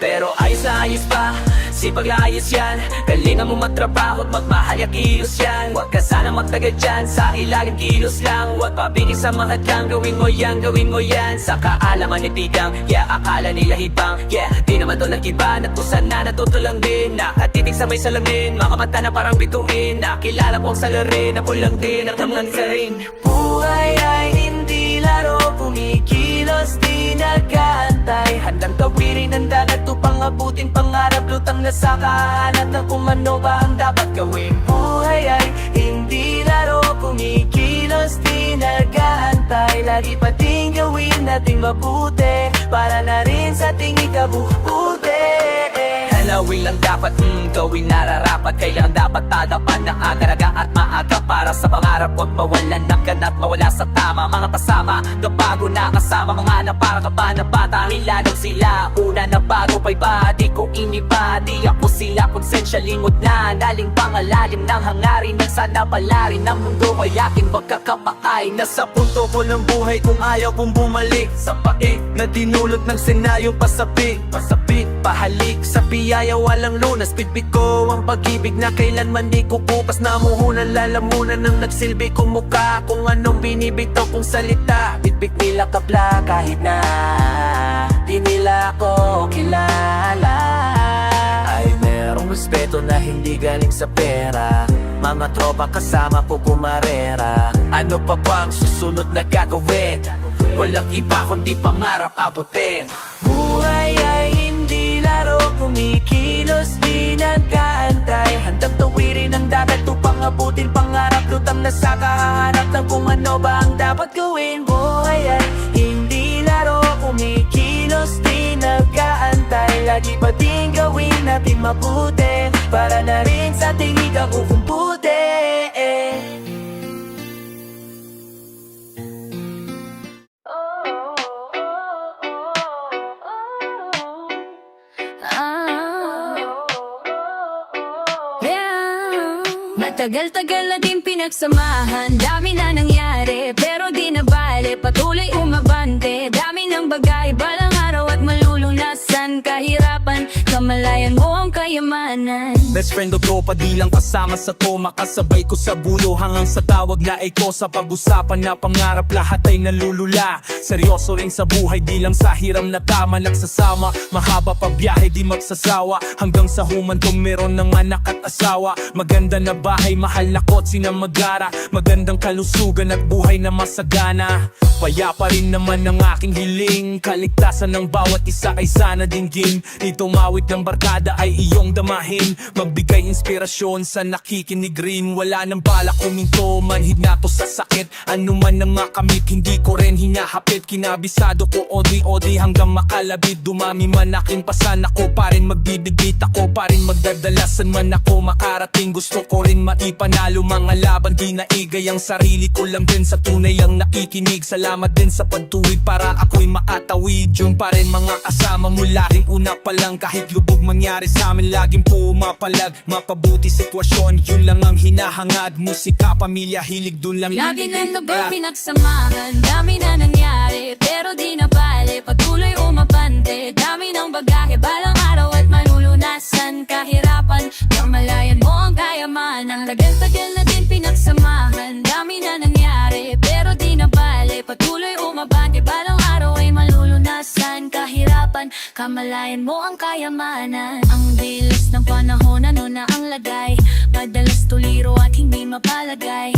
[SPEAKER 3] pero ayos na ayos pa. Sipag na ayos yan. Galingan mo magtrabaho at magmahal kilos yan. Huwag ka sana magtagad dyan, sa ilalim kilos lang. Huwag pabigil sa mga lang, gawin mo yan, gawin mo yan. Sa kaalaman ni Tigang, yeah, akala nila hibang. Yeah, di naman to nag-iba, natusan na natuto lang din. Nakatitig sa may salamin, mga mata na parang bituin. Nakilala ko ang salarin, na pulang din, ang tamang sa rin. Buhay ay hindi laro, kumikilos di nag-aantay. Handang tawirin ang dagat upang abutin pangarap. Lutang na sa kahanap ng kung ano ba ang dapat gawin. Buhay ay hindi laro, kumikilos di nag-aantay. Lagi pa din gawin natin mabuti para na rin sa ating ikabubuti. Hello
[SPEAKER 2] gagawin lang dapat gawin nararapat. Kailangan dapat tadapan ng aga-aga at maaga para sa pangarap. Huwag mawalan ng ganat, mawala sa tama. Mga pasama, kabago na kasama. Mga napara ka ba na bata, hilalang sila. Una na bago pa iba, di ko iniba. Di ako sila, konsensya limot na. Naling pangalalim ng hangarin ng sana palarin ng mundo. Ay aking magkakapakay. Nasa punto ko ng buhay kung ayaw kong bumalik sa pait na dinulot ng senaryo pasapit. Pahalik sa biyaya walang lunas. Bitbit ko ang pag-ibig na kailanman di kukupas. Namuhunan lalamunan ng nagsilbi kong mukha. Kung anong binibitaw kong salita, bitbit nila kapla kahit na di nila ako kilala. Ay merong respeto na hindi galing sa pera. Mga tropa kasama ko kumarera. Ano pa bang susunod na gagawin? Walang iba kundi pangarap abutin. Buhay ay hindi laro, kumikilos di nagkaantay. Handang tawirin ang dagat upang abutin pangarap. Lutang na sa kahanap ng kung ano ba ang dapat gawin. Buhay ay hindi laro, kumikilos di nagkaantay. Lagi pa din gawin natin mabuti para na rin sa tingin ka kukumputi.
[SPEAKER 3] Matagal-tagal na din pinagsamahan, dami na nangyari pero di na bale, patuloy umabante. Dami ng bagay, balang araw at malulunasan. Kahirapan, kamalayan mo ang kayamanan.
[SPEAKER 1] Best friend o tropa, di lang kasama sa to. Makasabay ko sa bulo hanggang sa tawag na ikaw. Sa pag-usapan na pangarap, lahat ay nalulula. Seryoso rin sa buhay, di lang sa hiram na tama nagsasama. Mahaba pa biyahe, di magsasawa. Hanggang sa humantong meron ng anak at asawa. Maganda na bahay, mahal na kotse na magara. Magandang kalusugan at buhay na masagana. Payapa rin naman ang aking hiling. Kaligtasan ng bawat isa ay sana dinggin. Dito mawit ng barkada ay iyong damahin. Magbigay inspirasyon sa nakikinig rin. Wala nang balak kuminto, manhid na to sa sakit. Ano man ang makamit, hindi ko rin hinahapit. Kinabisado ko odi-odi hanggang makalabid. Dumami man aking pasan, ako pa rin magbibigit. Ako pa rin magdadalasan man ako makarating. Gusto ko rin maipanalo mga laban. Di naigay ang sarili ko lang din sa tunay ang nakikinig. Salamat din sa pagtuwid para ako'y maatawid. Yung pa rin mga kasama mo laging una pa lang. Kahit lubog mangyari sa amin laging pumapalag. Mapabuti sitwasyon, yun lang ang hinahangad. Musika, pamilya, hilig, dun lang
[SPEAKER 3] Lagi na ba pinagsamahan, dami na nangyari pero di na bale, patuloy umabante. Dami ng bagahe, balang araw at malulunasan. Kahirapan, kamalayan mo ang kayamanan. Tagal-tagal na din pinagsamahan, dami na nangyari pero di na bale, patuloy umabante. Balang araw ay malulunasan. Kahirapan, kamalayan mo ang kayamanan. Ang bilis ng panahon, ano na ang lagay. Madalas tuliro at hindi mapalagay.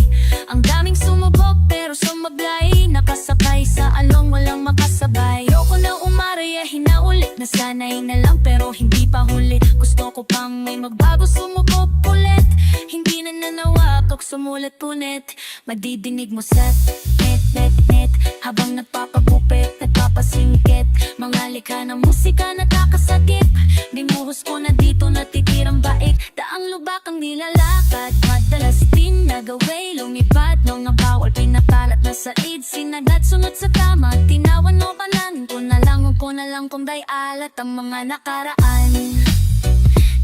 [SPEAKER 3] Ang daming sumubok pero sumablay. Nakasakay sa along walang makasabay. Ayoko na umaraya, hinaulit na sanay na lang pero hindi pa huli. Gusto ko pang may magbago, sumubok ulit. Hindi na nanawakok, sumulat punit. Madidinig mo sa net habang nagpapagupit, nagpapasingkit. Mga lika ng musika nakakasakit. Dimuhos ko na dito natitirang baik. Daang lubak ang nilalakad, madalas din nagaway. Lumipat nung nabawal, pinapalat na sa id. Sinagad sunod sa tama, tinawan mo kanan. Ko na lang kung day alat ang mga nakaraan.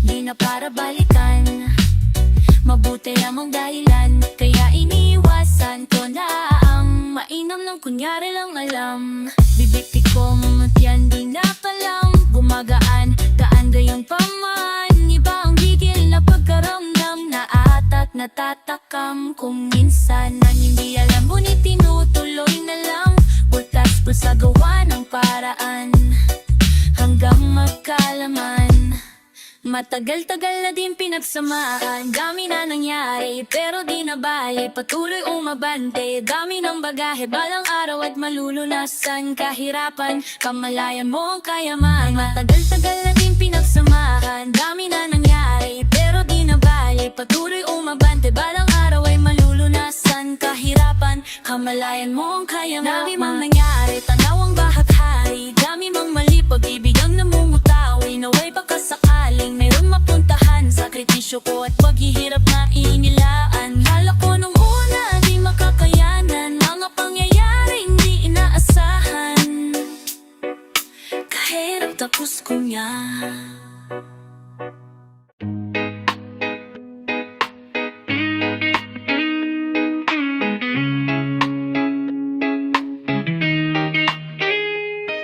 [SPEAKER 3] Di na para balikan, mabuti lamang dahilan. Kaya iniiwasan ko na ang mainam ng kunyari lang alam. Bibigti ko mamutyan, di na palang gumagaan. Daan gayon pa man, iba ang gigil na pagkaramdam. Na atat natatakam kung minsan na hindi alam. Ngunit tinutuloy na lang, butas pa sa gawa ng paraan hanggang magkalaman. Matagal-tagal na din pinagsamahan, dami na nangyari pero di na bale, patuloy umabante. Dami ng bagahe, balang araw at malulunasan. Kahirapan, kamalayan mo ang kayaman. Matagal-tagal na din pinagsamahan, dami na nangyari pero di na bale, patuloy umabante. Balang araw ay malulunasan. Kahirapan, kamalayan mo ang kayaman. Dami mang nangyari, tanawang bahaghari. Dami mang mali, pag-ibig ang namumutawi. Naway pagkasakaling mayroon niya.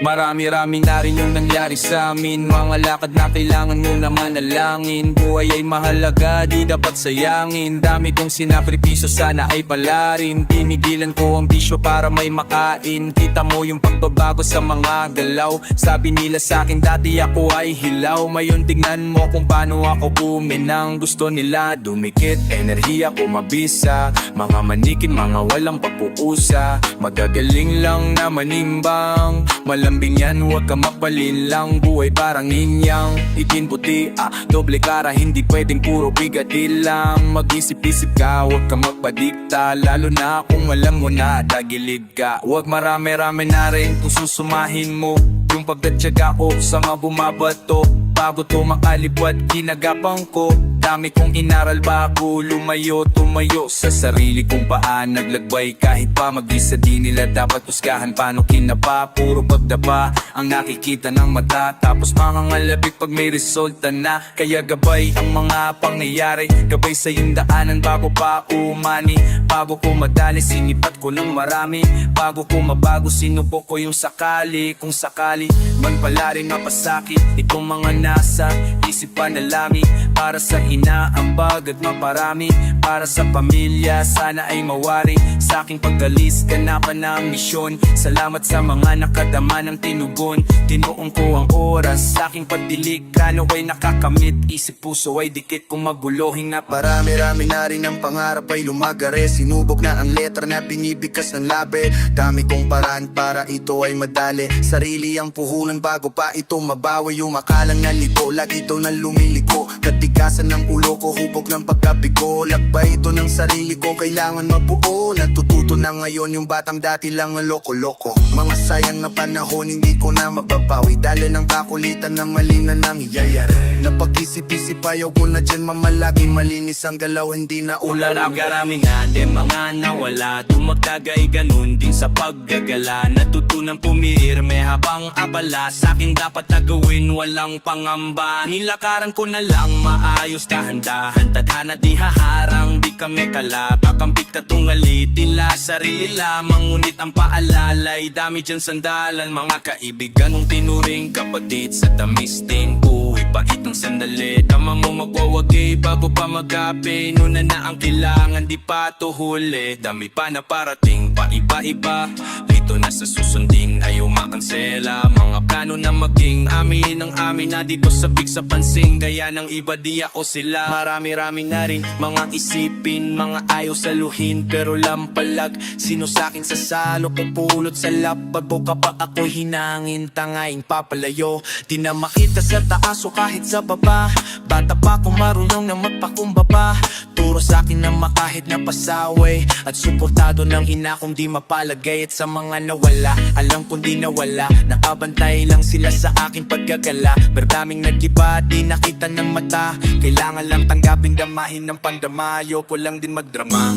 [SPEAKER 2] Marami-rami na rin yung nangyari sa amin. Mga lakad na kailangan mo na manalangin. Buhay ay mahalaga, di dapat sayangin. Dami kong sinakripisyo, sana ay palarin. Tinigilan ko ang bisyo para may makain. Kita mo yung pagbabago sa mga galaw. Sabi nila sa akin dati ako ay hilaw. Ngayon tignan mo kung paano ako buminang. Gusto nila dumikit, enerhiya ko mabisa. Mga manikin, mga walang papuusa. Magagaling lang na manimbang. Malambing yan, huwag ka mapalinlang. Buhay parang ninyang itin puti, doble kara, hindi pwedeng puro bigati lang. Mag-isip-isip ka, huwag ka magpadikta. Lalo na kung alam mo na tagilid ka. Huwag marami-rami na rin kung susumahin mo yung pagtatyaga ko sa mga bumabato. Bago to makalipad, ginagapang ko. Dami kong inaral bago lumayo, tumayo sa sarili kong paan. Naglagbay kahit pa mag-isa, di nila dapat husgahan. Paano kinapa, puro pagdapa ang nakikita ng mata. Tapos mangangalabik pag may resulta na. Kaya gabay ang mga pangyayari, gabay sa yung daanan bago pa umani. Bago ko madali, sinipat ko ng marami. Bago ko mabago, sinubok ko yung sakali. Kung sakali man pala rin mapasakit itong mga nasa isip panalami. Para sa inaambag at maparami. Para sa pamilya, sana ay mawari. Sa aking paggalis, ganapan na ang misyon. Salamat sa mga nakadama ng tinugon. Tinuong ko ang oras sa aking pagdilig. Kano ay nakakamit, isip puso ay dikit. Kung magulohin na
[SPEAKER 1] Marami-rami na rin ang pangarap ay lumagare. Sinubok na ang letra na binibigkas ng labi. Dami kong paraan para ito ay madali. Sarili ang puhunan bago pa ito mabawi. Yung makalang nalito, lagi ito na lumiliko. Katigasan ng ulo ko, hubog ng pagkabigo. Lakbay ito ng sarili ko, kailangan mabuo. Natututo na ngayon yung batang dati lang ang loko-loko. Mga sayang na panahon, hindi ko na mababawi. Dali ng kakulitan na mali na nangyayari. Napag-isip-isip, ayaw ko na dyan mamalagi. Malinis ang galaw, hindi na ulan.
[SPEAKER 2] Karami natin mga nawala. Tumagtagay ganun din sa paggagala. Natutunang pumirme habang abala. Sa'kin dapat na gawin, walang pangamba. Nilakaran ko na lang maayos, dahan-dahan. Tadhana di haharang, di kami kalap. Kakambik na tungalitin la, sarili lamang. Ngunit ang paalalay, dami dyan sandalan. Mga kaibigan mong tinuring kapatid sa tamis din. Uy, bakit ang sandali? Tama mo magwawagi bago pa magapi. Nuna na ang kailangan, di pa to huli. Dami pa na parating, pa iba-iba. Dito na sa susunding ay umakansela. Mga plano na maging amin ang amin na dito sabik sa pansing. Gaya ng iba di ako sila. Marami-rami na rin mga isipin, mga ayaw saluhin. Pero lampalag, sino sa'kin sasalo? Pupulot sa lapag, buka pa ako hinangin. Tangaing papalayo, di na makita sa taas o kahit sa baba. Bata pa kung marunong na magpakumbaba. Turo sa'kin na makahit na pasaway. At suportado ng ina kong di mapalagay. At sa mga nawala, alam kong di nawala. Nakabantay lang sila sa aking paggagala. Berdaming nagiba, di nakita ng mata. Kailangan lang tanggaping damahin ng pandama. Ayoko lang din magdrama.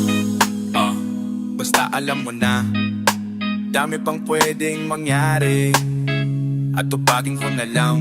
[SPEAKER 2] Basta alam mo na, dami pang pwedeng mangyari. At tupagin ko na lang.